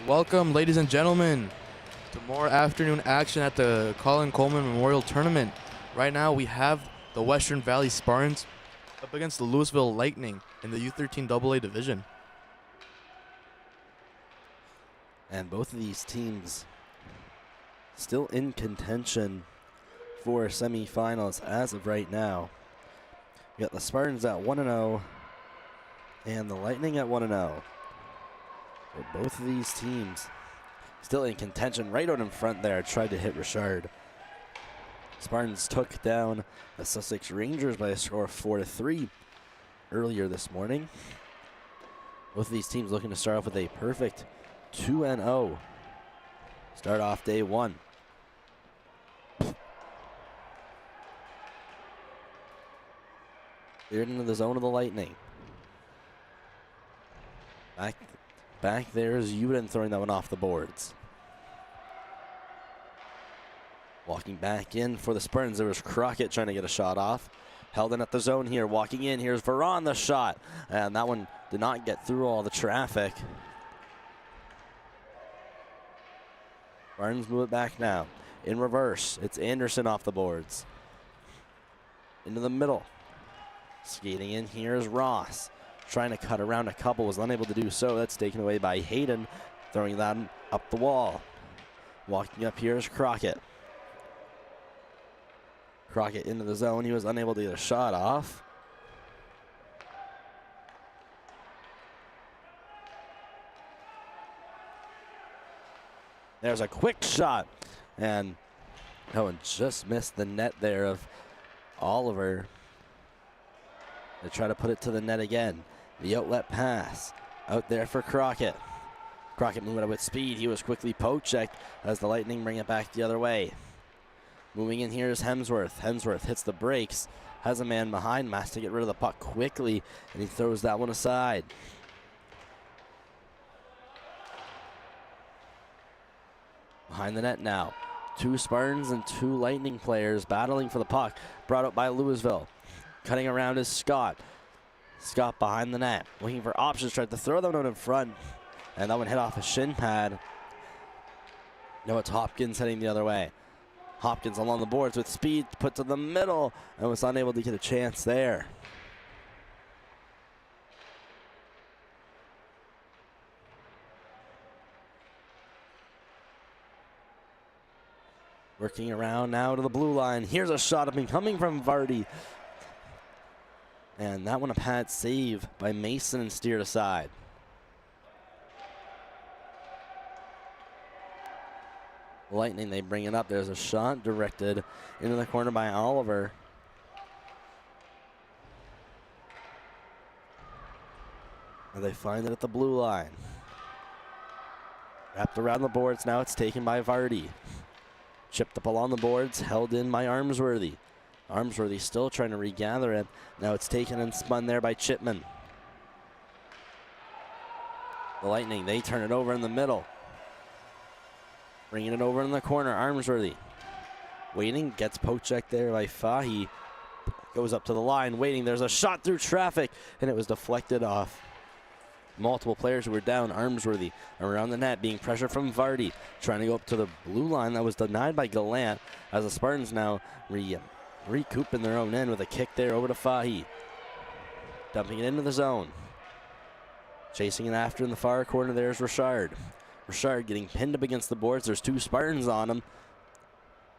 Welcome, ladies and gentlemen, to more afternoon action at the Colin Coleman Memorial Tournament. Right now, we have the Western Valley Spartans up against the Lewisville Lightning in the U13A division. And both of these teams still in contention for semifinals as of right now. We got the Spartans at 1-0 and the Lightning at 1-0. So both of these teams still in contention. Right out in front there, tried to hit Richard. Spartans took down the Sussex Rangers by a score of 4-3 earlier this morning. Both of these teams looking to start off with a perfect 2-0. Start off day one. Cleared into the zone of the Lightning. Back there is Uden throwing that one off the boards. Walking back in for the Spartans, there was Crockett trying to get a shot off. Held in at the zone here, walking in. Here's Veron the shot. And that one did not get through all the traffic. Spartans move it back now. In reverse, it's Anderson off the boards. Into the middle. Skating in here is Ross. Trying to cut around a couple, was unable to do so. That's taken away by Hayden, throwing that up the wall. Walking up here is Crockett. Crockett into the zone. He was unable to get a shot off. There's a quick shot, and that one just missed the net there of Oliver. They try to put it to the net again. The outlet pass out there for Crockett. Crockett moving up with speed. He was quickly poke-checked as the Lightning bring it back the other way. Moving in here is Hemsworth. Hemsworth hits the brakes, has a man behind him, has to get rid of the puck quickly, and he throws that one aside. Behind the net now. Two Spartans and two Lightning players battling for the puck. Brought up by Lewisville. Cutting around is Scott. Scott behind the net, looking for options, tried to throw that one in front, and that one hit off a shin pad. No, it's Hopkins heading the other way. Hopkins along the boards with speed, put to the middle, and was unable to get a chance there. Working around now to the blue line. Here's a shot coming from Vardy. And that one a pad save by Mason and steered aside. Lightning, they bring it up. There's a shot directed into the corner by Oliver. And they find it at the blue line. Wrapped around the boards. Now it's taken by Vardy. Chipped up along the boards, held in by Armsworthy. Armsworthy still trying to regather it. Now it's taken and spun there by Chipman. The Lightning, they turn it over in the middle. Bringing it over in the corner, Armsworthy. Waiting, gets poke-checked there by Fahy. Goes up to the line, waiting. There's a shot through traffic, and it was deflected off. Multiple players who were down. Armsworthy around the net, being pressured from Vardy. Trying to go up to the blue line. That was denied by Gallant, as the Spartans now recouping their own end with a kick there over to Fahy. Dumping it into the zone. Chasing it after in the far corner, there's Richard. Richard getting pinned up against the boards. There's two Spartans on him.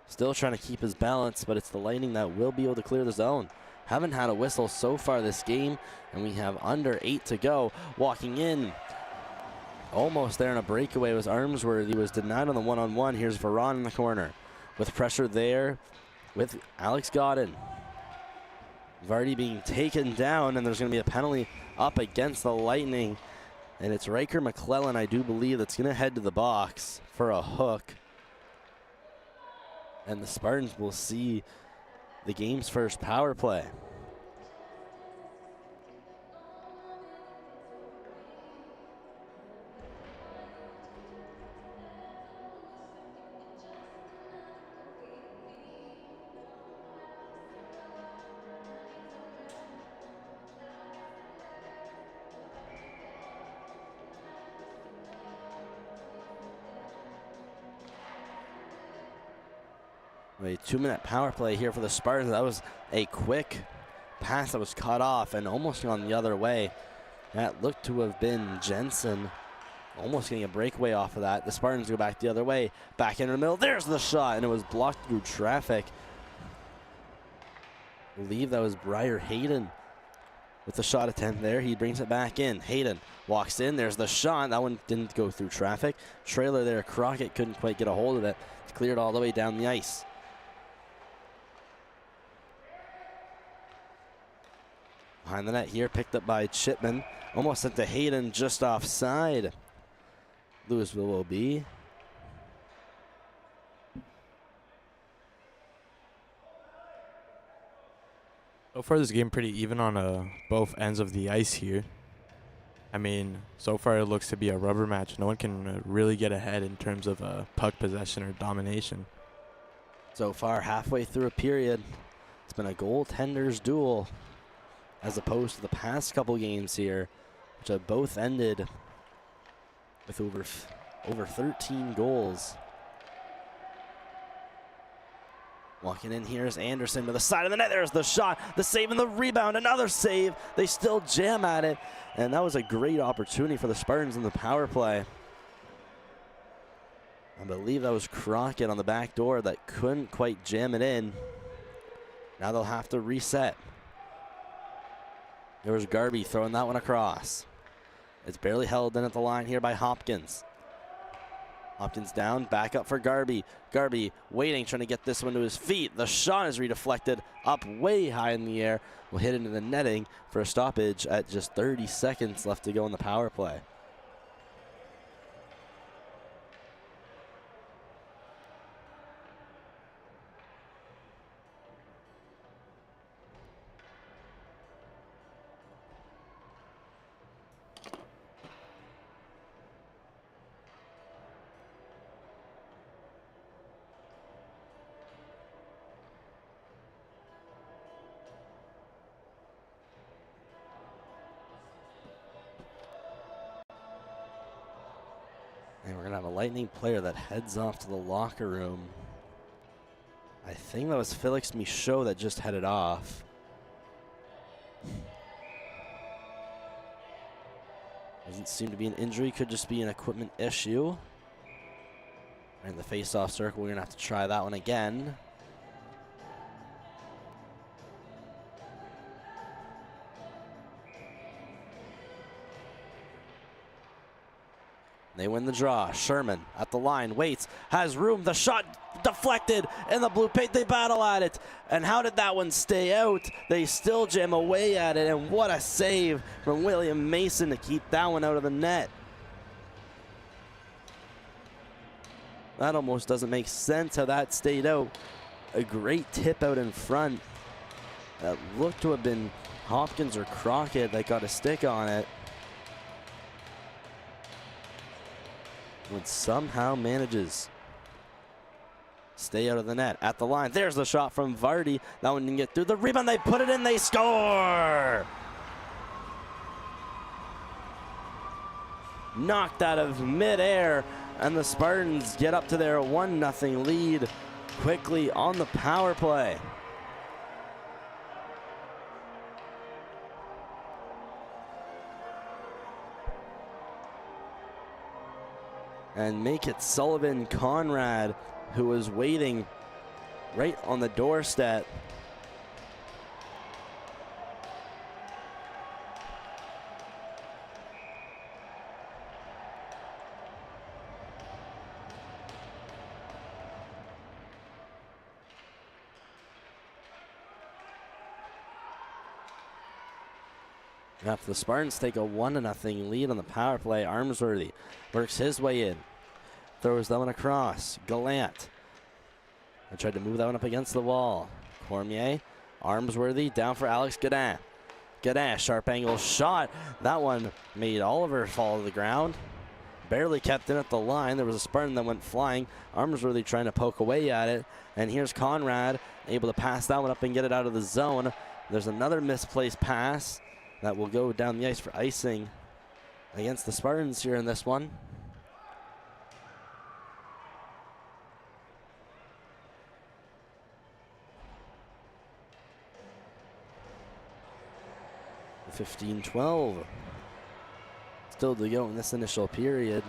Still trying to keep his balance, but it's the Lightning that will be able to clear the zone. Haven't had a whistle so far this game, and we have under 8 to go. Walking in, almost there in a breakaway was Armsworthy. Was denied on the one-on-one. Here's Veron in the corner with pressure there with Alex Godin. Vardy being taken down, and there's going to be a penalty up against the Lightning. And it's Riker McClellan, I do believe, that's going to head to the box for a hook. And the Spartans will see the game's first power play. A 2-minute power play here for the Spartans. That was a quick pass that was cut off and almost gone the other way. That looked to have been Jensen. Almost getting a breakaway off of that. The Spartans go back the other way. Back into the middle. There's the shot, and it was blocked through traffic. I believe that was Briar Hayden with the shot attempt there. He brings it back in. Hayden walks in. There's the shot. That one didn't go through traffic. Trailer there. Crockett couldn't quite get a hold of it. It's cleared all the way down the ice. Behind the net here, picked up by Chipman. Almost sent to Hayden, just offside. Lewisville will be. So far, this game pretty even on both ends of the ice here. I mean, so far it looks to be a rubber match. No one can really get ahead in terms of puck possession or domination. So far, halfway through a period, it's been a goaltender's duel, as opposed to the past couple games here, which have both ended with over 13 goals. Walking in here is Anderson to the side of the net. There's the shot, the save and the rebound, another save. They still jam at it, and that was a great opportunity for the Spartans in the power play. I believe that was Crockett on the back door that couldn't quite jam it in. Now they'll have to reset. There was Garby throwing that one across. It's barely held in at the line here by Hopkins. Hopkins down, back up for Garby. Garby waiting, trying to get this one to his feet. The shot is redeflected up way high in the air. Will hit into the netting for a stoppage at just 30 seconds left to go in the power play. And we're going to have a Lightning player that heads off to the locker room. I think that was Felix Michaud that just headed off. Doesn't seem to be an injury, could just be an equipment issue. And the face-off circle, we're going to have to try that one again. They win the draw. Sherman at the line, waits, has room, the shot deflected in the blue paint. They battle at it. And how did that one stay out? They still jam away at it, and what a save from William Mason to keep that one out of the net. That almost doesn't make sense how that stayed out. A great tip out in front. That looked to have been Hopkins or Crockett that got a stick on it. Would somehow manages stay out of the net at the line. There's the shot from Vardy. That one didn't get through. The rebound, they put it in, they score! Knocked out of midair, and the Spartans get up to their 1-0 lead quickly on the power play. And make it Sullivan Conrad, who was waiting right on the doorstep. After the Spartans take a 1-0 lead on the power play, Armsworthy works his way in. Throws that one across. Gallant. I tried to move that one up against the wall. Cormier. Armsworthy down for Alex Godin. Godin, sharp angle shot. That one made Oliver fall to the ground. Barely kept in at the line. There was a Spartan that went flying. Armsworthy trying to poke away at it. And here's Conrad able to pass that one up and get it out of the zone. There's another misplaced pass that will go down the ice for icing against the Spartans here in this one. 15-12. Still to go in this initial period.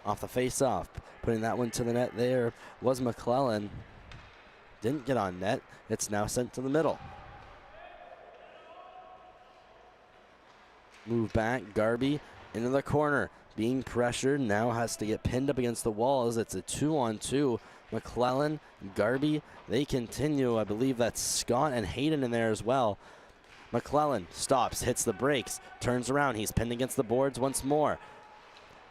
Off the face-off, putting that one to the net there was McClellan. Didn't get on net. It's now sent to the middle. Move back, Garby into the corner. Being pressured, now has to get pinned up against the walls. It's a 2-on-2. McClellan, Garby, they continue. I believe that's Scott and Hayden in there as well. McClellan stops, hits the brakes, turns around. He's pinned against the boards once more.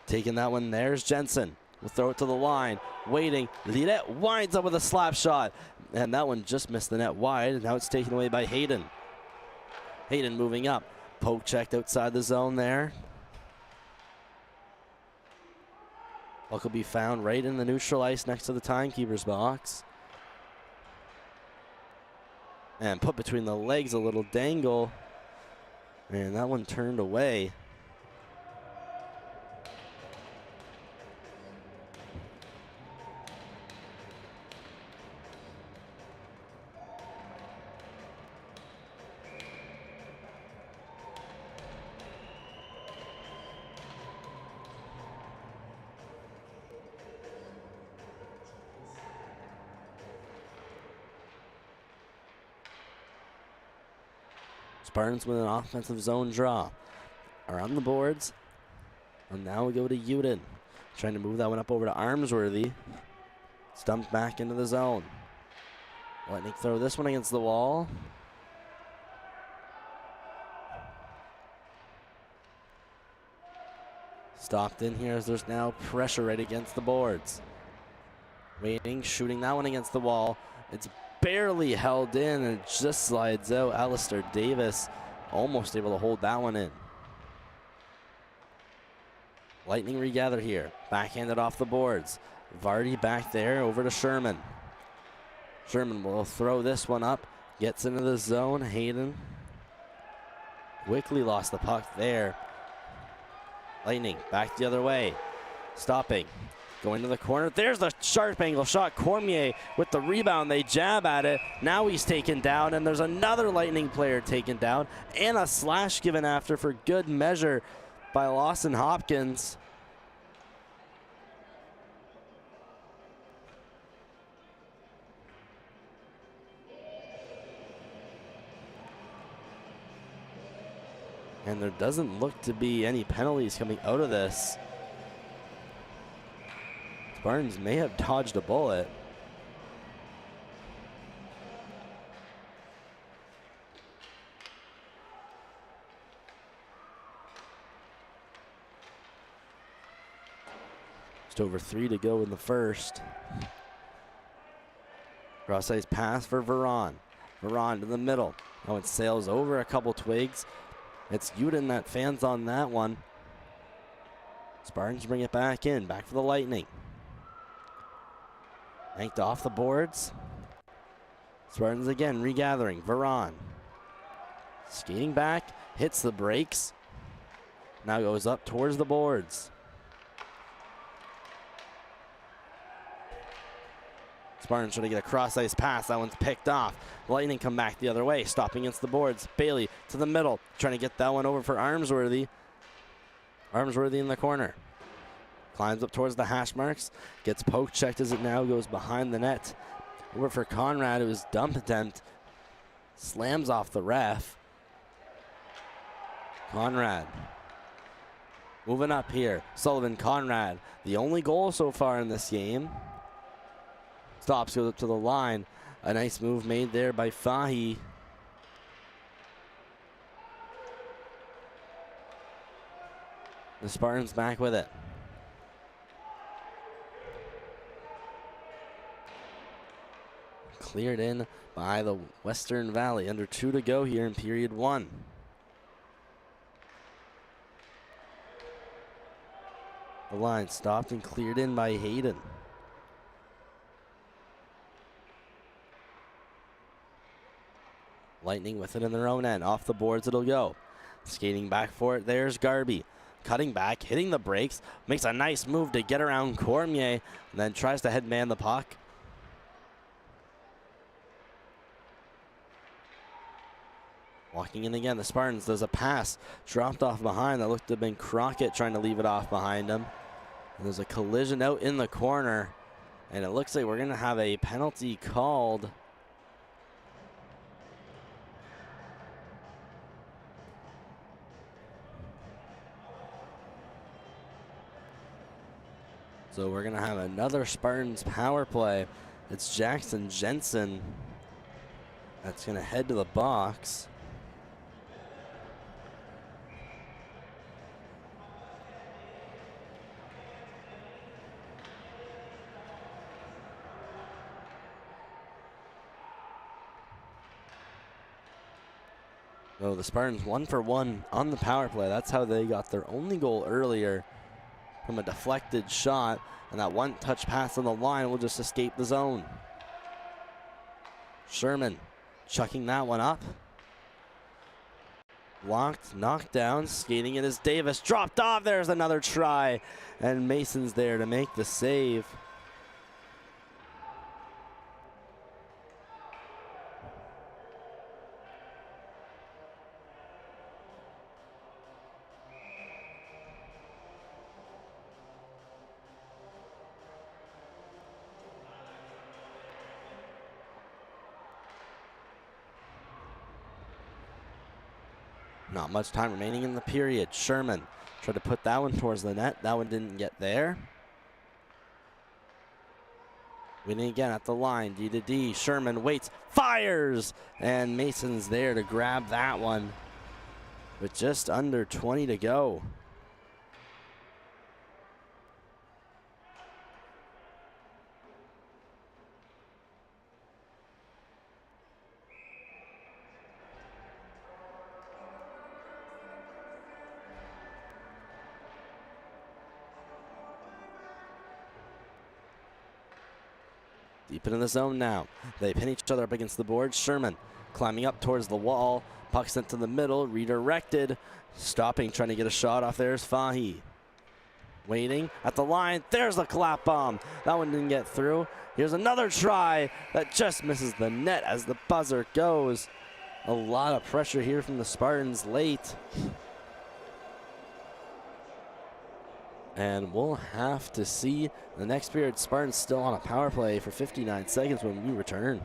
Taking that one, there's Jensen. We'll throw it to the line, waiting. Liret winds up with a slap shot. And that one just missed the net wide. And now it's taken away by Hayden. Hayden moving up. Poke checked outside the zone there. Puck will be found right in the neutral ice next to the timekeeper's box. And put between the legs, a little dangle. And that one turned away. Spartans with an offensive zone draw. Around the boards. And now we go to Uden. Trying to move that one up over to Armsworthy. Stumped back into the zone. Lightning throw this one against the wall. Stopped in here as there's now pressure right against the boards. Waiting, shooting that one against the wall. It's barely held in and it just slides out. Alistair Davis almost able to hold that one in. Lightning regather here. Backhanded off the boards. Vardy back there over to Sherman. Sherman will throw this one up. Gets into the zone. Hayden quickly lost the puck there. Lightning back the other way. Stopping. Going to the corner. There's the sharp angle shot. Cormier with the rebound. They jab at it. Now he's taken down, and there's another Lightning player taken down, and a slash given after for good measure by Lawson Hopkins. And there doesn't look to be any penalties coming out of this. Spartans may have dodged a bullet. Just over 3 to go in the first. Cross ice pass for Veron. Veron to the middle. Oh, it sails over a couple twigs. It's Uden that fans on that one. Spartans bring it back in. Back for the Lightning. Yanked off the boards. Spartans again regathering. Veron. Skating back. Hits the brakes. Now goes up towards the boards. Spartans trying to get a cross-ice pass. That one's picked off. Lightning come back the other way. Stopping against the boards. Bailey to the middle. Trying to get that one over for Armsworthy. Armsworthy in the corner. Climbs up towards the hash marks. Gets poke checked as it now goes behind the net. Over for Conrad. It was dump attempt. Slams off the ref. Conrad. Moving up here. Sullivan Conrad. The only goal so far in this game. Stops, goes up to the line. A nice move made there by Fahy. The Spartans back with it. Cleared in by the Western Valley. Under 2 to go here in period 1. The line stopped and cleared in by Hayden. Lightning with it in their own end. Off the boards it'll go. Skating back for it, there's Garby. Cutting back, hitting the brakes. Makes a nice move to get around Cormier. And then tries to headman the puck. Walking in again, the Spartans. There's a pass dropped off behind that looked to have been Crockett trying to leave it off behind him. And there's a collision out in the corner, and it looks like we're going to have a penalty called. So we're going to have another Spartans power play. It's Jackson Jensen that's going to head to the box. So the Spartans 1 for 1 on the power play. That's how they got their only goal earlier from a deflected shot. And that one-touch pass on the line will just escape the zone. Sherman chucking that one up. Blocked, knocked down, skating it is Davis. Dropped off, there's another try. And Mason's there to make the save. Not much time remaining in the period. Sherman tried to put that one towards the net. That one didn't get there. Winning again at the line, D to D. Sherman waits, fires, and Mason's there to grab that one with just under 20 to go. Deep into the zone now. They pin each other up against the board. Sherman climbing up towards the wall. Puck sent to the middle, redirected. Stopping, trying to get a shot off. There's Fahy. Waiting at the line. There's the clap bomb. That one didn't get through. Here's another try that just misses the net as the buzzer goes. A lot of pressure here from the Spartans late. And we'll have to see the next period. Spartans still on a power play for 59 seconds when we return.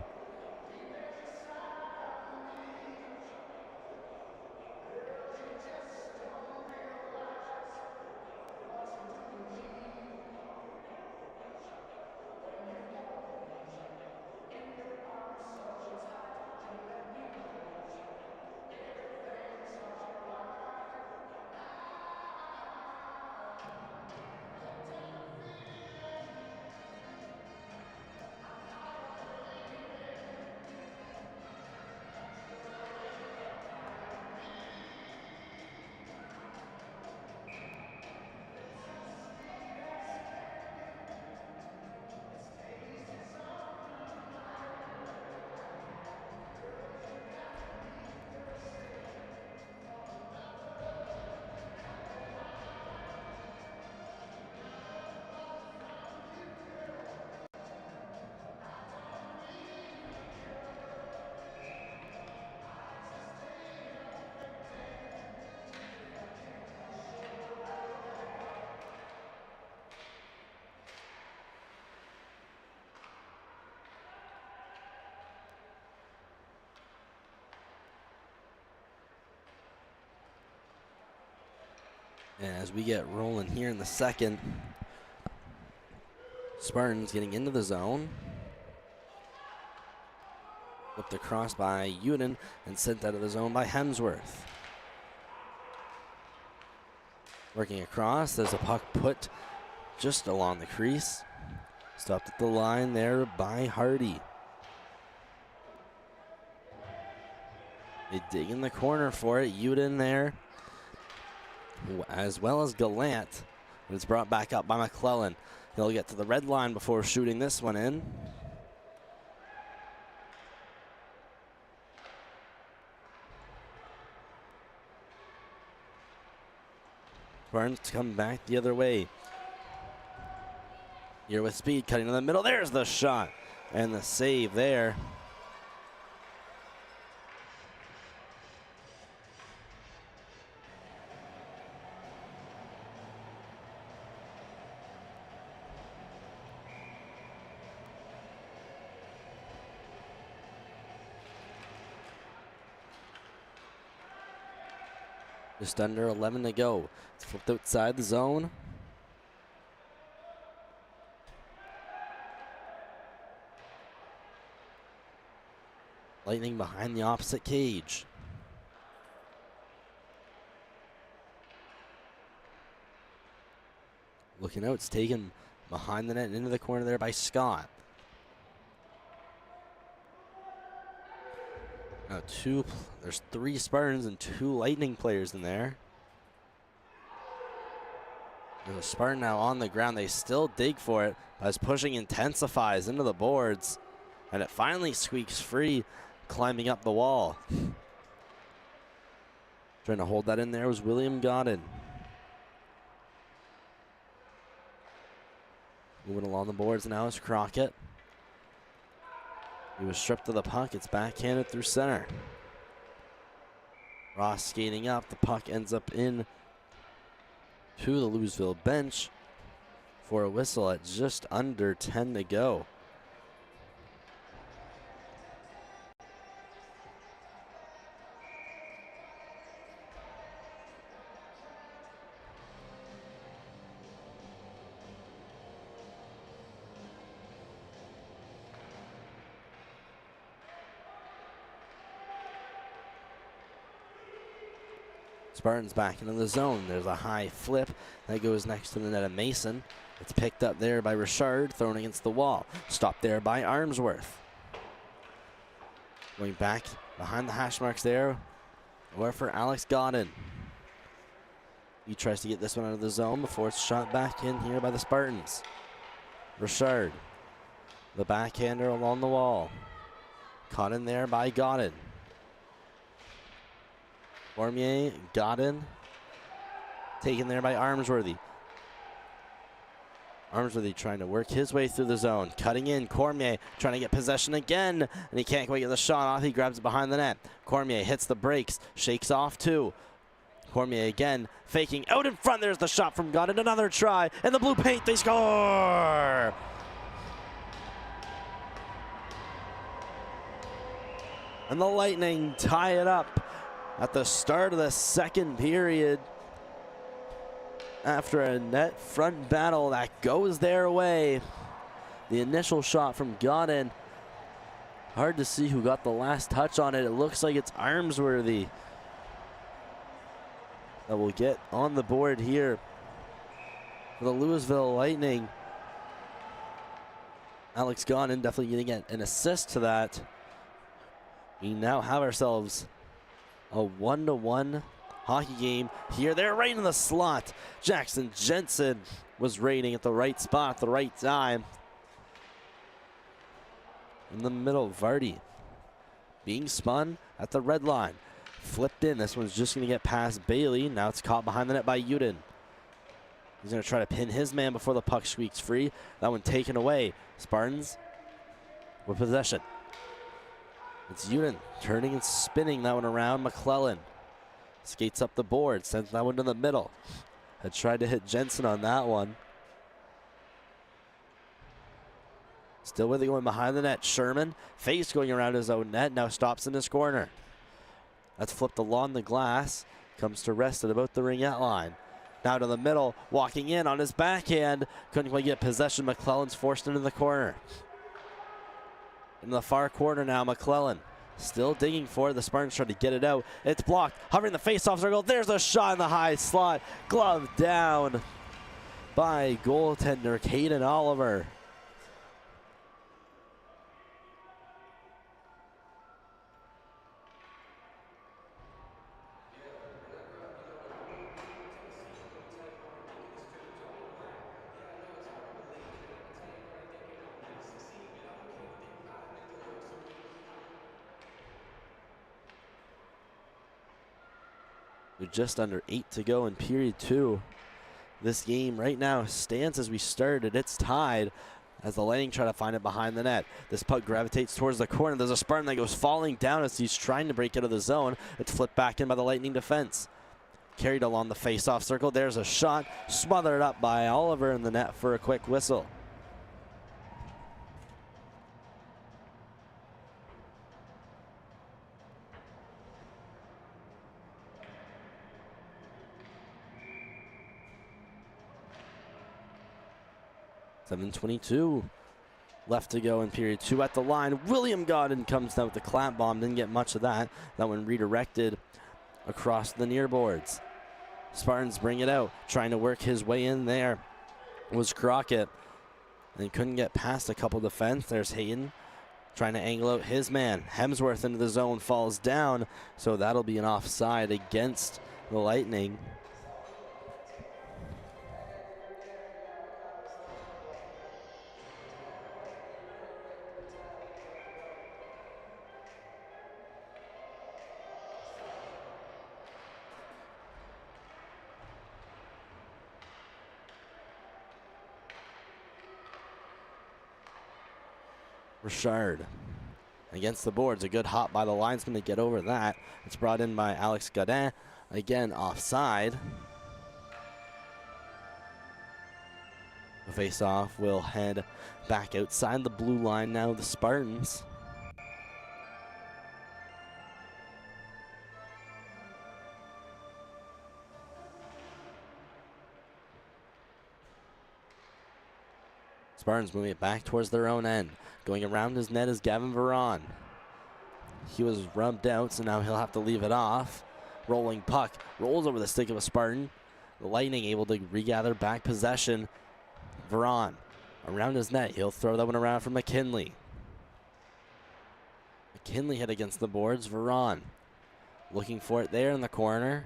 And as we get rolling here in the second, Spartans getting into the zone. Flipped across by Uden and sent out of the zone by Hemsworth. Working across, there's a puck put just along the crease. Stopped at the line there by Hardy. They dig in the corner for it. Uden there, as well as Gallant. It's brought back up by McClellan. He'll get to the red line before shooting this one in. Barnes come back the other way. Here with speed, cutting in the middle. There's the shot and the save there. Just under 11 to go. It's flipped outside the zone. Lightning behind the opposite cage. Looking out, it's taken behind the net and into the corner there by Scott. Now there's 3 Spartans and 2 Lightning players in there. There's a Spartan now on the ground. They still dig for it, but as pushing intensifies into the boards, and it finally squeaks free, climbing up the wall. Trying to hold that in there was William Godin. Moving along the boards now is Crockett. He was stripped of the puck. It's backhanded through center. Ross skating up. The puck ends up in to the Lewisville bench for a whistle at just under 10 to go. Spartans back into the zone. There's a high flip that goes next to the net of Mason. It's picked up there by Richard, thrown against the wall. Stopped there by Armsworth. Going back behind the hash marks there. Or for Alex Godin. He tries to get this one out of the zone before it's shot back in here by the Spartans. Richard, the backhander along the wall. Caught in there by Godin. Cormier, Godin, taken there by Armsworthy. Armsworthy trying to work his way through the zone. Cutting in, Cormier trying to get possession again, and he can't quite get the shot off. He grabs it behind the net. Cormier hits the brakes, shakes off too. Cormier again, faking out in front. There's the shot from Godin. Another try, and the blue paint, they score! And the Lightning tie it up at the start of the second period after a net front battle that goes their way. The initial shot from Godin. Hard to see who got the last touch on it. It looks like it's Armsworthy that will get on the board here for the Lewisville Lightning. Alex Godin definitely going to get an assist to that. We now have ourselves a 1-1 hockey game here. They're right in the slot. Jackson Jensen was raiding at the right spot at the right time. In the middle, Vardy being spun at the red line. Flipped in. This one's just going to get past Bailey. Now it's caught behind the net by Uden. He's going to try to pin his man before the puck squeaks free. That one taken away. Spartans with possession. It's Uden turning and spinning that one around. McClellan skates up the board, sends that one to the middle. Had tried to hit Jensen on that one. Still with it going behind the net. Sherman, face going around his own net, now stops in his corner. That's flipped along the glass. Comes to rest at about the ringette line. Now to the middle, walking in on his backhand. Couldn't quite get possession. McClellan's forced into the corner. In the far corner now, McClellan still digging for it. The Spartans try to get it out. It's blocked. Hovering the face-off circle. There's a shot in the high slot. Glove down by goaltender Caden Oliver. With just under 8 to go in period 2. This game right now stands as we started. It's tied as the Lightning try to find it behind the net. This puck gravitates towards the corner. There's a Spartan that goes falling down as he's trying to break out of the zone. It's flipped back in by the Lightning defense. Carried along the face-off circle. There's a shot smothered up by Oliver in the net for a quick whistle. 7:22 left to go in period 2 at the line. William Godden comes down with the clap bomb. Didn't get much of that. That one redirected across the near boards. Spartans bring it out, trying to work his way in there was Crockett. And couldn't get past a couple defense. There's Hayden trying to angle out his man. Hemsworth into the zone, falls down, so that'll be an offside against the Lightning. Richard against the boards. A good hop by the linesman to get over that. It's brought in by Alex Godin. Again, offside. The face-off will head back outside the blue line now. The Spartans. Spartans moving it back towards their own end. Going around his net is Gavin Veron. He was rubbed out, so now he'll have to leave it off. Rolling puck, rolls over the stick of a Spartan. The Lightning able to regather back possession. Veron around his net. He'll throw that one around for McKinley. McKinley hit against the boards. Veron looking for it there in the corner.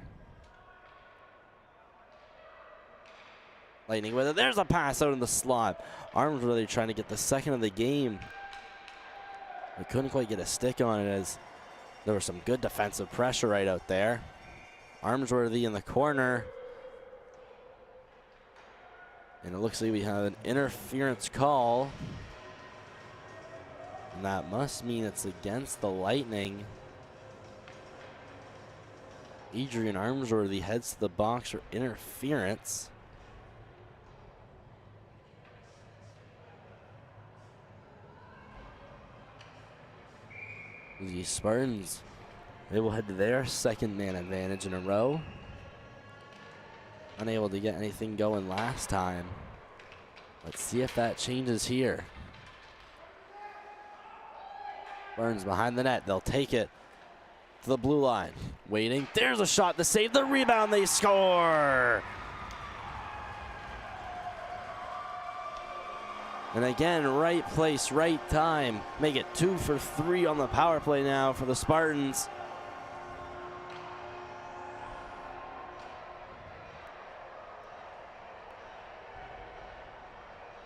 Lightning with it. There's a pass out in the slot. Arms really trying to get the second of the game. We couldn't quite get a stick on it as there was some good defensive pressure right out there. Armsworthy in the corner. And it looks like we have an interference call. And that must mean it's against the Lightning. Adrian Armsworthy heads to the box for interference. The Spartans, they will head to their second man advantage in a row. Unable to get anything going last time. Let's see if that changes here. Burns behind the net. They'll take it to the blue line. Waiting. There's a shot to save the rebound. They score. And again, right place, right time. Make it 2 for 3 on the power play now for the Spartans.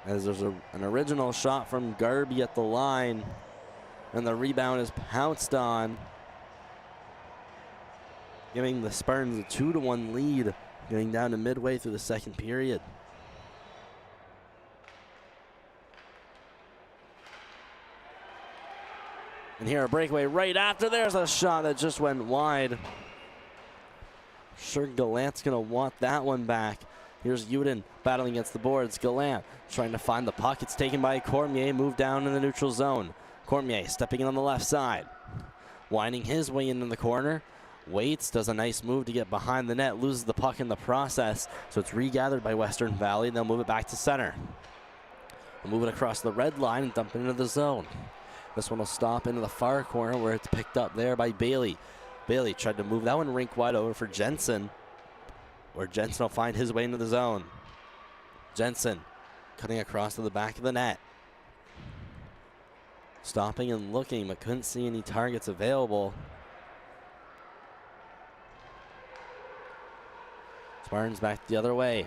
As there's an original shot from Garby at the line. And the rebound is pounced on, giving the Spartans a 2-1 lead, getting down to midway through the second period. And here a breakaway right after. There's a shot that just went wide. Sure, Gallant's going to want that one back. Here's Uden battling against the boards. Gallant trying to find the puck. It's taken by Cormier, moved down in the neutral zone. Cormier stepping in on the left side. Winding his way into the corner. Waits, does a nice move to get behind the net, loses the puck in the process. So it's regathered by Western Valley, and they'll move it back to center. We'll move it across the red line and dump it into the zone. This one will stop into the far corner where it's picked up there by Bailey. Bailey tried to move that one rink wide over for Jensen, where Jensen will find his way into the zone. Jensen cutting across to the back of the net. Stopping and looking, but couldn't see any targets available. Spartans back the other way.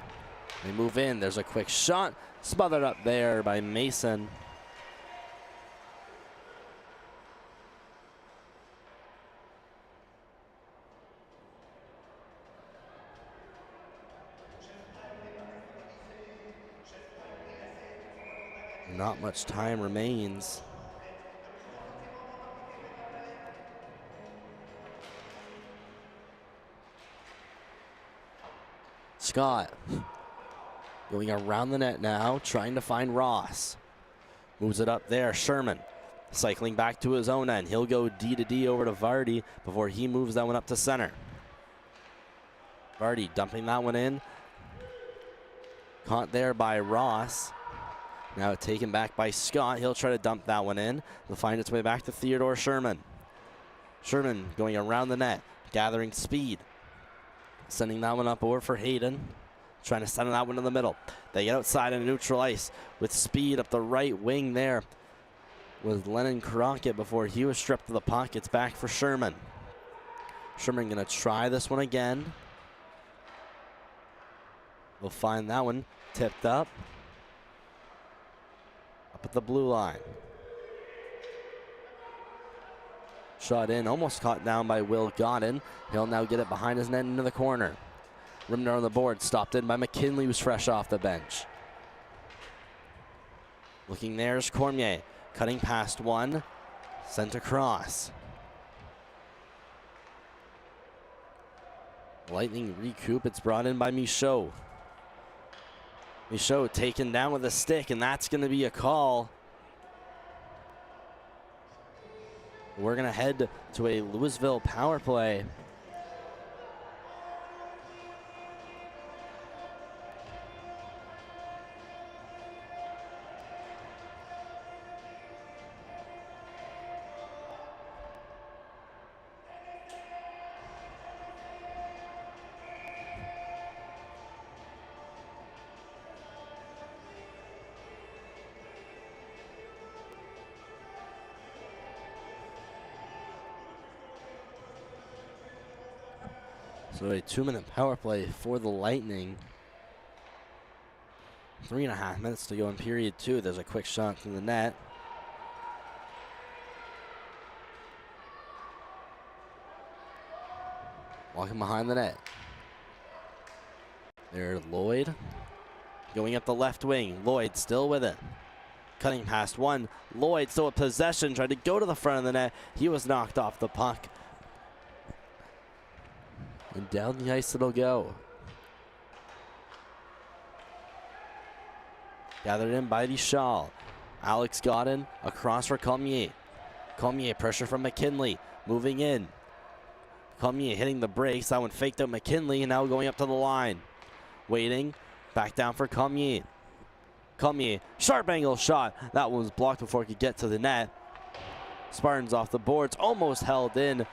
They move in. There's a quick shot. Smothered up there by Mason. Not much time remains. Scott going around the net now, trying to find Ross. Moves it up there. Sherman cycling back to his own end. He'll go D to D over to Vardy before he moves that one up to center. Vardy dumping that one in. Caught there by Ross. Now taken back by Scott. He'll try to dump that one in. He'll find its way back to Theodore Sherman. Sherman going around the net, gathering speed. Sending that one up over for Hayden. Trying to send that one to the middle. They get outside in neutral ice with speed up the right wing there with Lennon Crockett before he was stripped of the puck. It's back for Sherman. Sherman going to try this one again. We'll find that one tipped up at the blue line. Shot in, almost caught down by Will Godden. He'll now get it behind his net into the corner. Rimner on the board, stopped in by McKinley, who's fresh off the bench. Looking there's Cormier, cutting past one, sent across. Lightning recoup, it's brought in by Michaud. Michaud taken down with a stick, and that's going to be a call. We're going to head to a Lewisville power play. So a 2-minute power play for the Lightning. 3.5 minutes to go in period 2. There's a quick shot from the net. Walking behind the net. There's Lloyd. Going up the left wing. Lloyd still with it. Cutting past one. Lloyd still with possession. Tried to go to the front of the net. He was knocked off the puck. And down the ice it'll go. Gathered in by Deschal. Alex Godden across for Cormier. Cormier, pressure from McKinley. Moving in. Cormier hitting the brakes. That one faked out McKinley, and now going up to the line. Waiting. Back down for Cormier. Cormier, sharp angle shot. That one was blocked before it could get to the net. Spartans off the boards, almost held in.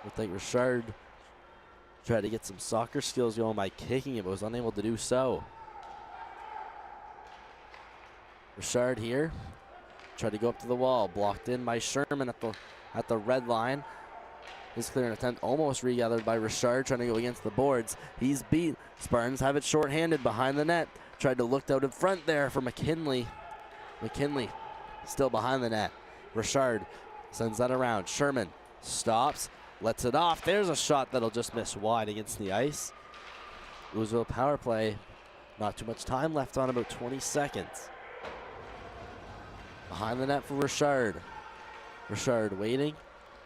Looked like Richard tried to get some soccer skills going by kicking it, but was unable to do so. Richard here tried to go up to the wall, blocked in by Sherman at the red line. His clearing attempt almost regathered by Richard, trying to go against the boards. He's beat. Spartans have it shorthanded behind the net. Tried to look out in front there for McKinley. McKinley still behind the net. Richard sends that around. Sherman stops. Lets it off. There's a shot that'll just miss wide against the ice. Lewisville power play. Not too much time left on, about 20 seconds. Behind the net for Richard. Richard waiting,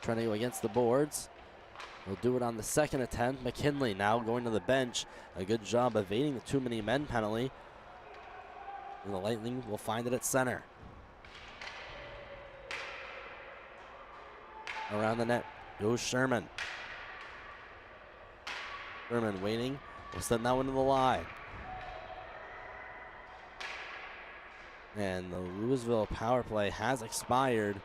trying to go against the boards. He'll do it on the second attempt. McKinley now going to the bench. A good job evading the too many men penalty. And the Lightning will find it at center. Around the net goes Sherman. Sherman waiting. We'll send that one to the line. And the Lewisville power play has expired.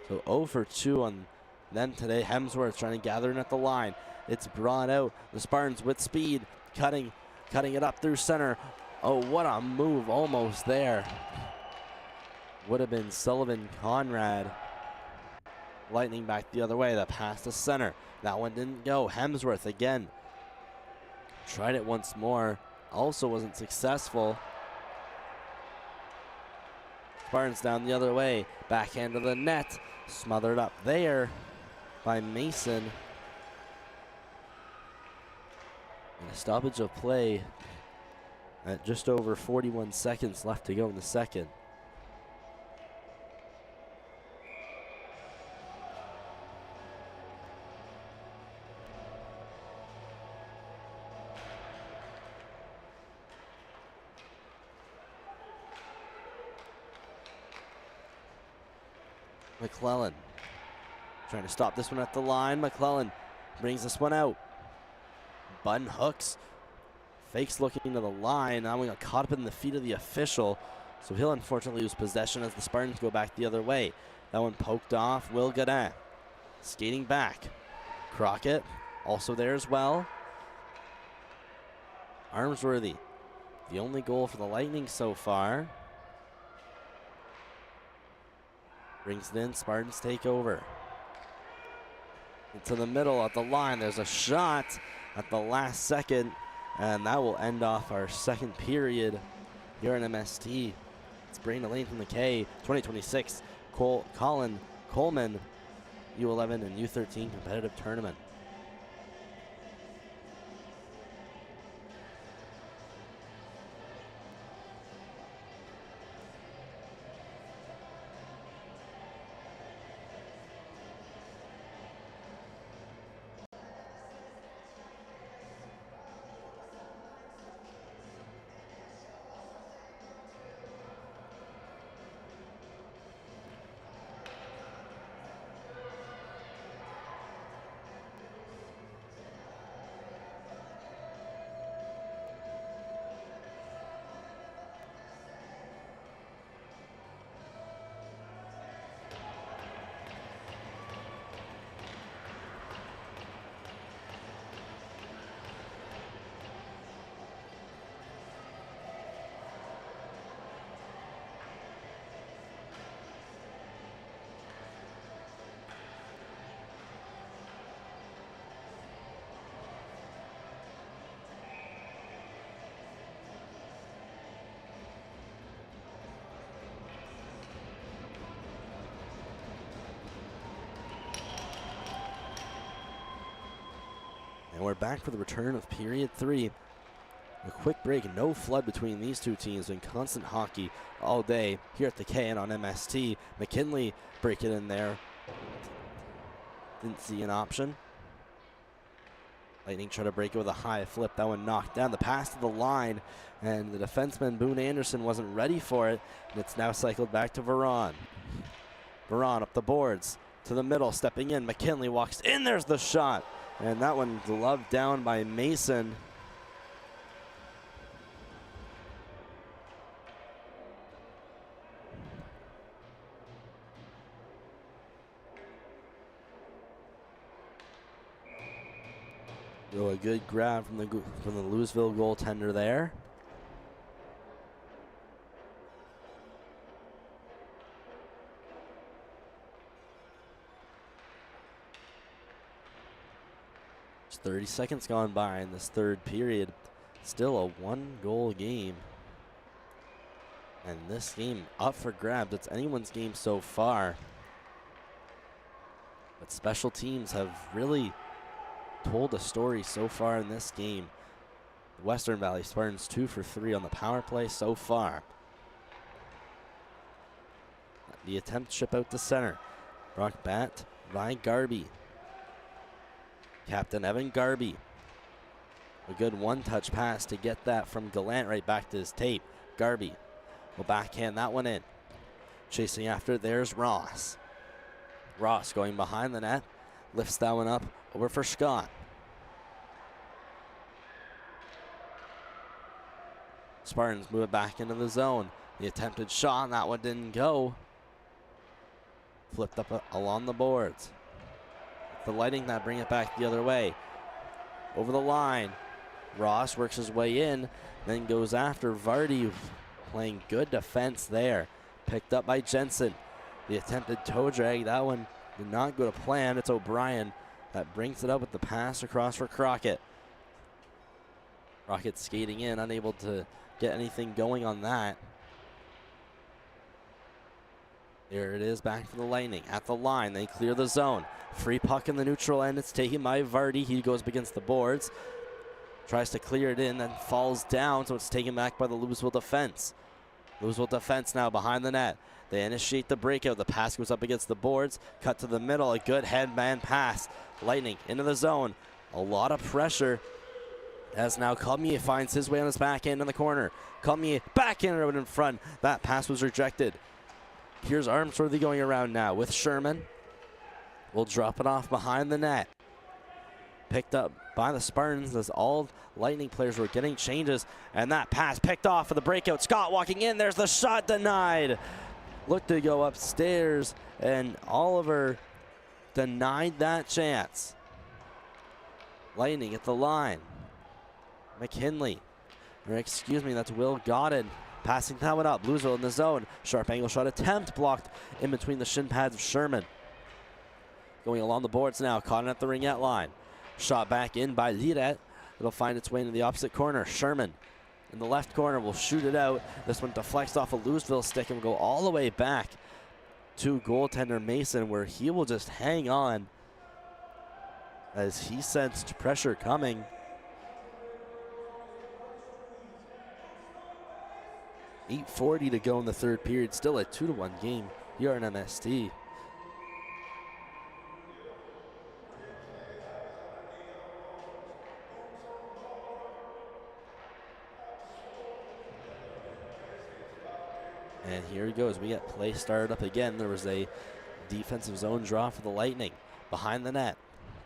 So 0 for 2 on them today. Hemsworth trying to gather in at the line. It's brought out. The Spartans with speed. Cutting it up through center. Oh, what a move. Almost there. Would have been Sullivan Conrad. Lightning back the other way. The pass to center. That one didn't go. Hemsworth again. Tried it once more. Also wasn't successful. Spartans down the other way. Backhand to the net. Smothered up there by Mason. And a stoppage of play at just over 41 seconds left to go in the second. McClellan trying to stop this one at the line. McClellan brings this one out. Bunn hooks. Fakes looking to the line. Now we got caught up in the feet of the official. So he'll unfortunately lose possession as the Spartans go back the other way. That one poked off. Will Godin skating back. Crockett also there as well. Armsworthy, the only goal for the Lightning so far. Brings it in. Spartans take over. Into the middle at the line. There's a shot at the last second. And that will end off our second period here in MST. It's Brayden Lane from the K, 2026 Colin, Coleman, U11 and U13 competitive tournament. And we're back for the return of period 3. A quick break, no flood between these two teams. Been constant hockey all day here at the K and on MST. McKinley breaking in there. Didn't see an option. Lightning try to break it with a high flip. That one knocked down. The pass to the line, and the defenseman Boone Anderson wasn't ready for it. And it's now cycled back to Veron. Veron up the boards to the middle, stepping in. McKinley walks in. There's the shot. And that one gloved down by Mason. So a good grab from the Lewisville goaltender there. It's 30 seconds gone by in this third period. Still a one-goal game. And this game up for grabs. It's anyone's game so far. But special teams have really told a story so far in this game. The Western Valley Spartans 2 for 3 on the power play so far. The attempt chip out to center. Brought back by Garby. Captain Evan Garby. A good one-touch pass to get that from Gallant right back to his tape. Garby will backhand that one in. Chasing after, there's Ross. Ross going behind the net. Lifts that one up over for Scott. Spartans move it back into the zone. The attempted shot on that one didn't go. Flipped up along the boards. The Lightning that bring it back the other way. Over the line. Ross works his way in, then goes after Vardy, playing good defense there. Picked up by Jensen. The attempted toe drag, that one did not go to plan. It's O'Brien that brings it up with the pass across for Crockett. Crockett skating in, unable to get anything going on that. There it is, back for the Lightning. At the line, they clear the zone. Free puck in the neutral end. It's taken by Vardy. He goes up against the boards. Tries to clear it in, then falls down, so it's taken back by the Lewisville defense. Lewisville defense now behind the net. They initiate the breakout. The pass goes up against the boards. Cut to the middle. A good headman pass. Lightning into the zone. A lot of pressure as now Coleman finds his way on his backhand in the corner. Coleman backhand out in front. That pass was rejected. Here's Armsworthy going around now with Sherman. We'll drop it off behind the net. picked up by the Spartans as all Lightning players were getting changes. And that pass picked off for the breakout. Scott walking in. There's the shot denied. Looked to go upstairs, and Oliver denied that chance. Lightning at the line. McKinley. Or excuse me, that's Will Godden. Passing that one up. Lewisville in the zone. Sharp angle shot attempt blocked in between the shin pads of Sherman. Going along the boards now. Caught at the ringette line. Shot back in by Liret. It'll find its way into the opposite corner. Sherman in the left corner will shoot it out. This one deflects off a Lewisville stick and will go all the way back to goaltender Mason, where he will just hang on as he sensed pressure coming. .840 to go in the third period. Still a 2-1 game here in MST. And here he goes. We get play started up again. There was a defensive zone draw for the Lightning behind the net.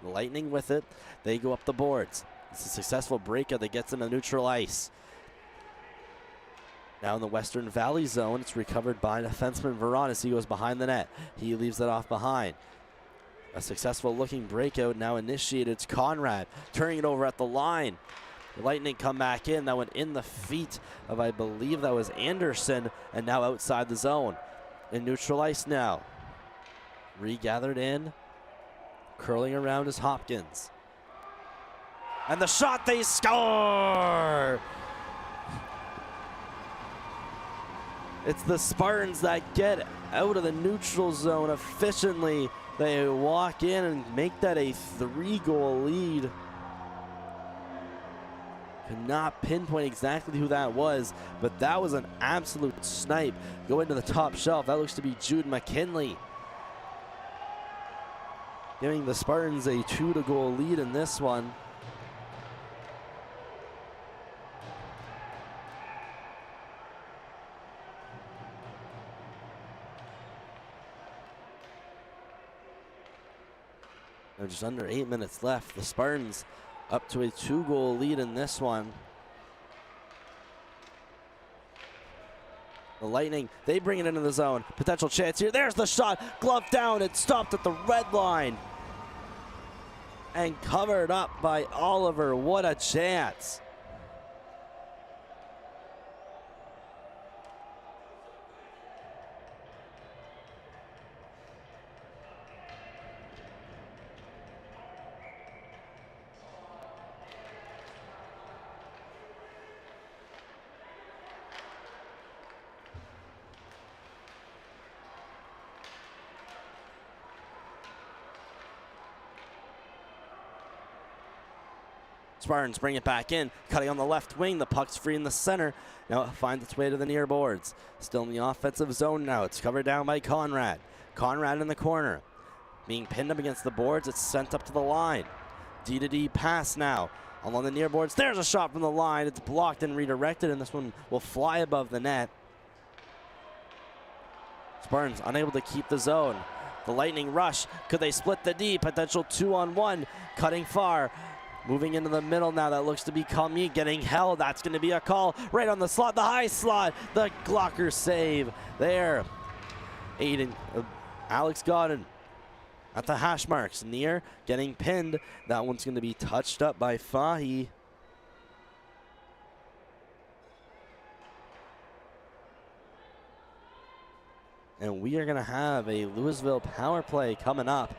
The Lightning with it. They go up the boards. It's a successful breakout that gets them to neutral ice. Now in the Western Valley zone, it's recovered by defenseman Veron as he goes behind the net. He leaves it off behind. A successful looking breakout now initiated. It's Conrad turning it over at the line. The Lightning come back in. That went in the feet of, I believe that was Anderson, and now outside the zone. In neutral ice now. Regathered in. Curling around is Hopkins. And the shot, they score! It's the Spartans that get out of the neutral zone efficiently. They walk in and make that a 3-goal lead. Could not pinpoint exactly who that was, but that was an absolute snipe. Go into the top shelf. That looks to be Jude McKinley, giving the Spartans a 2-goal lead in this one. Now just under 8 minutes left. The Spartans up to a 2-goal lead in this one. The Lightning, they bring it into the zone. Potential chance here. There's the shot. Glove down. It stopped at the red line. And covered up by Oliver. What a chance. Spartans bring it back in, cutting on the left wing. The puck's free in the center. Now it finds its way to the near boards. Still in the offensive zone now. It's covered down by Conrad. Conrad in the corner. Being pinned up against the boards. It's sent up to the line. D-to-D pass now. Along the near boards. There's a shot from the line. It's blocked and redirected, and this one will fly above the net. Spartans unable to keep the zone. The Lightning rush. Could they split the D? Potential 2-on-1. Cutting far. Moving into the middle now, that looks to be Coleman getting held. That's going to be a call right on the slot, the high slot. The Glocker save there. Alex Godden at the hash marks, near getting pinned. That one's going to be touched up by Fahy. And we are going to have a Lewisville power play coming up.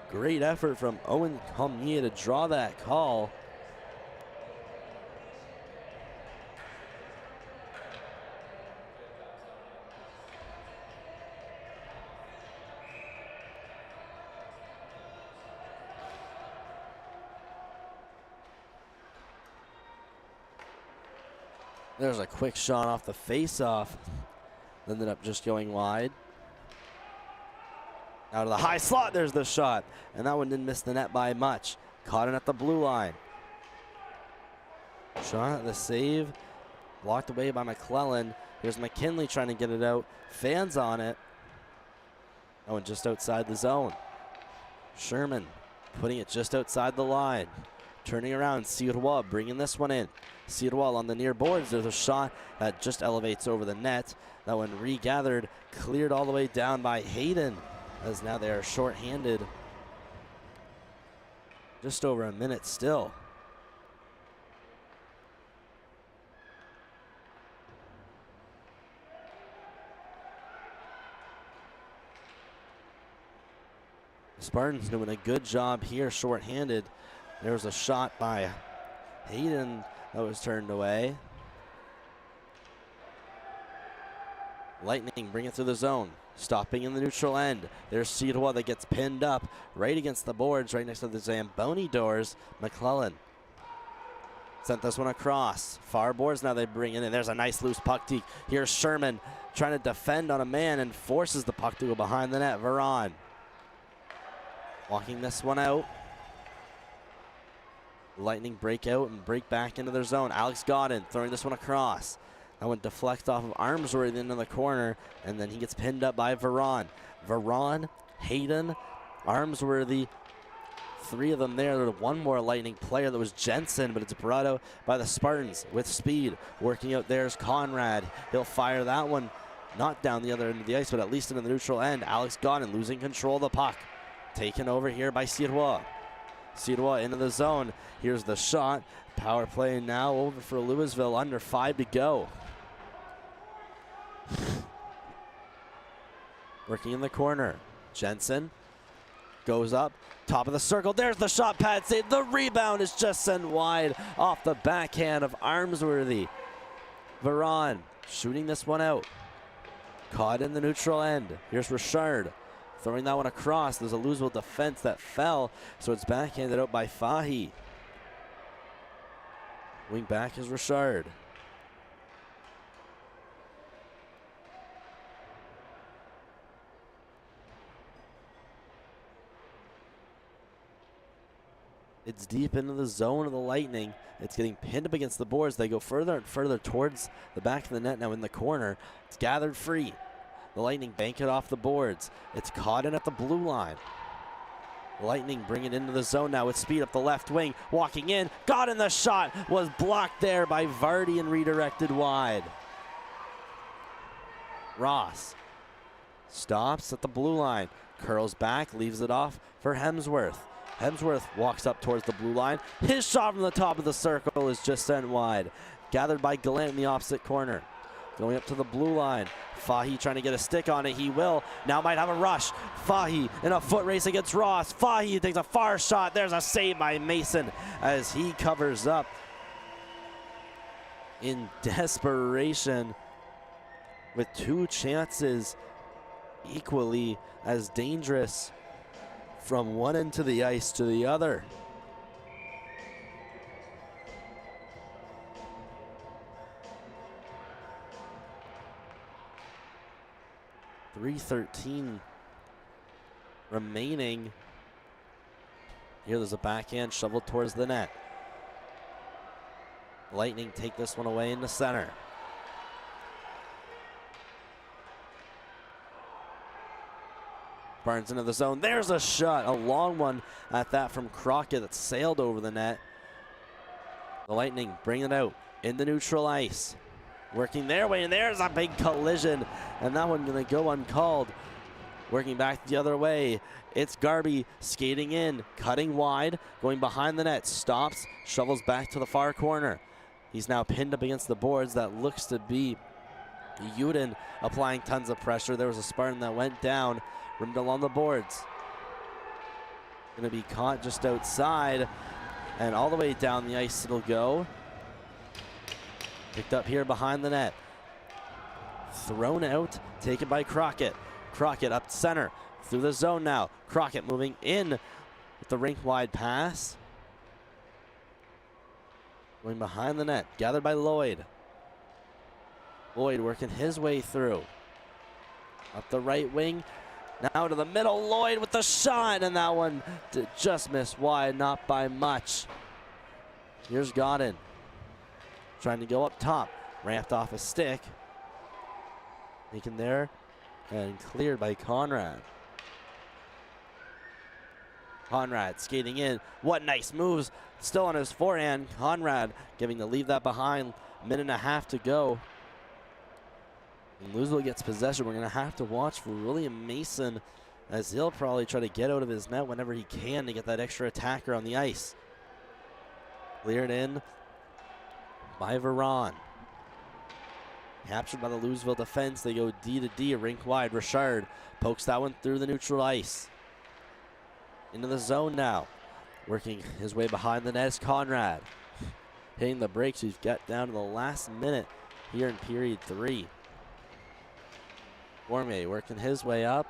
Great effort from Owen Coleman to draw that call. There's a quick shot off the face-off. Ended up just going wide. Out of the high slot, there's the shot. And that one didn't miss the net by much. Caught it at the blue line. Shot, the save. Blocked away by McClellan. Here's McKinley trying to get it out. Fans on it. That one just outside the zone. Sherman putting it just outside the line. Turning around, Sirois bringing this one in. Sirois on the near boards. There's a shot that just elevates over the net. That one regathered, cleared all the way down by Hayden, as now they are shorthanded. Just over a minute still. The Spartans doing a good job here, shorthanded. There was a shot by Hayden that was turned away. Lightning bring it through the zone. Stopping in the neutral end. There's Sirois that gets pinned up right against the boards, right next to the Zamboni doors. McClellan sent this one across. Far boards now they bring it in. There's a nice loose puck deke. Here's Sherman trying to defend on a man and forces the puck to go behind the net. Veron walking this one out. Lightning break out and break back into their zone. Alex Godin throwing this one across. That one deflects off of Armsworthy into the corner, and then he gets pinned up by Veron. Veron, Hayden, Armsworthy, three of them there. There's one more Lightning player that was Jensen, but it's brought out by the Spartans with speed. Working out there's Conrad. He'll fire that one, not down the other end of the ice, but at least into the neutral end. Alex Godin losing control of the puck. Taken over here by Sirois. Sirois into the zone. Here's the shot. Power play now over for Lewisville. Under 5 to go. Working in the corner. Jensen goes up. Top of the circle. There's the shot pad save. The rebound is just sent wide off the backhand of Armsworthy. Veron shooting this one out. Caught in the neutral end. Here's Richard. Throwing that one across. There's a Lewisville defense that fell, so it's backhanded out by Fahy. Wing back is Richard. It's deep into the zone of the Lightning. It's getting pinned up against the boards. They go further and further towards the back of the net now in the corner. It's gathered free. The Lightning bank it off the boards. It's caught in at the blue line. The Lightning bring it into the zone now with speed up the left wing. Walking in, got in the shot, was blocked there by Vardy and redirected wide. Ross stops at the blue line. Curls back, leaves it off for Hemsworth. Hemsworth walks up towards the blue line. His shot from the top of the circle is just sent wide. Gathered by Gallant in the opposite corner. Going up to the blue line. Fahy trying to get a stick on it. He will. Now might have a rush. Fahy in a foot race against Ross. Fahy takes a far shot. There's a save by Mason as he covers up in desperation with two chances equally as dangerous from one end of the ice to the other. .313 remaining. Here there's a backhand shoveled towards the net. Lightning take this one away in the center. Barnes into the zone. There's a shot, a long one at that from Crockett that sailed over the net. The Lightning bring it out in the neutral ice. Working their way, and there's a big collision, and that one gonna go uncalled. Working back the other way, it's Garby skating in, cutting wide, going behind the net, stops, shovels back to the far corner. He's now pinned up against the boards. That looks to be Uden applying tons of pressure. There was a Spartan that went down, rimmed along the boards. Gonna be caught just outside, and all the way down the ice it'll go. Picked up here behind the net. Thrown out, taken by Crockett. Crockett up center, through the zone now. Crockett moving in with the rink-wide pass. Going behind the net, gathered by Lloyd. Lloyd working his way through. Up the right wing, now to the middle. Lloyd with the shot, and that one just missed wide, not by much. Here's Godin. Trying to go up top, ramped off a stick. Taken there and cleared by Conrad. Conrad skating in. What nice moves. Still on his forehand. Conrad giving to leave that behind. Minute and a half to go. And Lewisville gets possession. We're going to have to watch for William Mason, as he'll probably try to get out of his net whenever he can to get that extra attacker on the ice. Cleared in by Veron. Captured by the Lewisville defense. They go D to D, rink wide. Richard pokes that one through the neutral ice. Into the zone now. Working his way behind the net is Conrad. Hitting the brakes. We've got down to the last minute here in period 3. Cormier working his way up.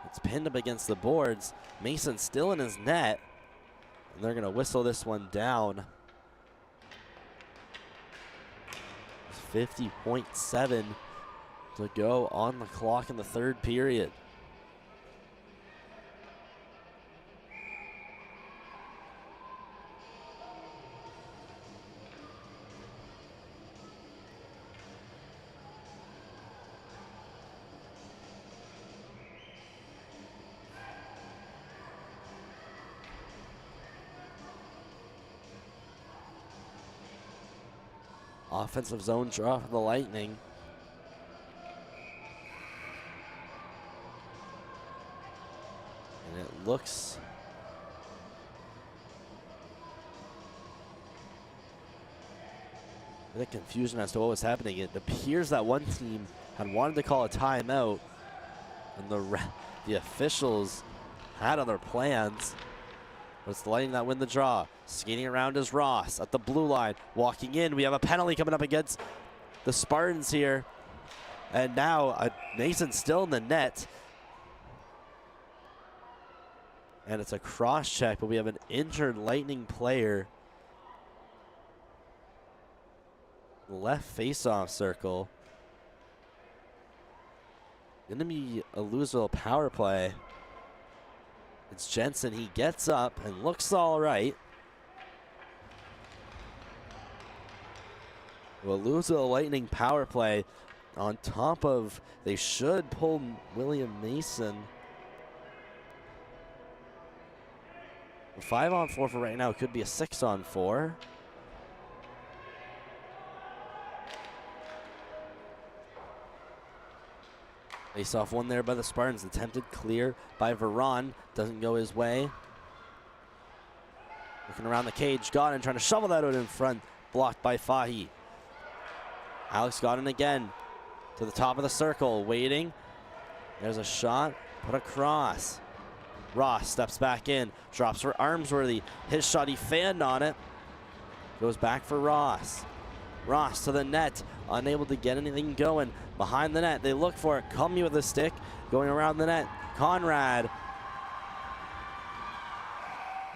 It's pinned up against the boards. Mason still in his net. And they're going to whistle this one down. 50.7 to go on the clock in the third period. Offensive zone draw for the Lightning. And it looks a bit of confusion as to what was happening. It appears that one team had wanted to call a timeout, and the officials had other plans. But it's the Lightning that win the draw. Skating around is Ross at the blue line. Walking in, we have a penalty coming up against the Spartans here. And now Mason's still in the net. And it's a cross check, but we have an injured Lightning player. Left face-off circle. Gonna be a Lewisville power play. It's Jensen. He gets up and looks all right. Well, Lewisville Lightning power play on top of, they should pull William Mason. 5-on-4 for right now. It could be a 6-on-4. Face off one there by the Spartans. Attempted clear by Veron. Doesn't go his way. Looking around the cage. Godin trying to shovel that out in front. Blocked by Fahy. Alex Godin again to the top of the circle. Waiting. There's a shot. Put across. Ross steps back in. Drops for Armsworthy. His shot, he fanned on it. Goes back for Ross. Ross to the net. Unable to get anything going. Behind the net, they look for it. Comey with a stick, going around the net. Conrad.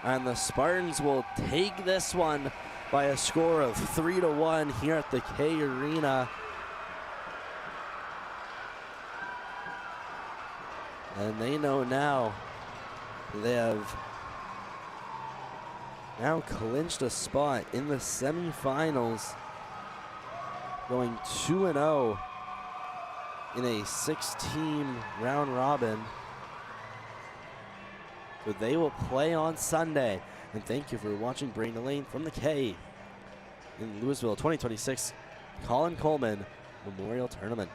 And the Spartans will take this one by a score of 3-1 here at the K Arena. And they know now they have now clinched a spot in the semifinals, going 2-0 in a 6-team round robin. So they will play on Sunday. And thank you for watching Brain the Lane from the K in Lewisville 2026 Colin Coleman Memorial Tournament.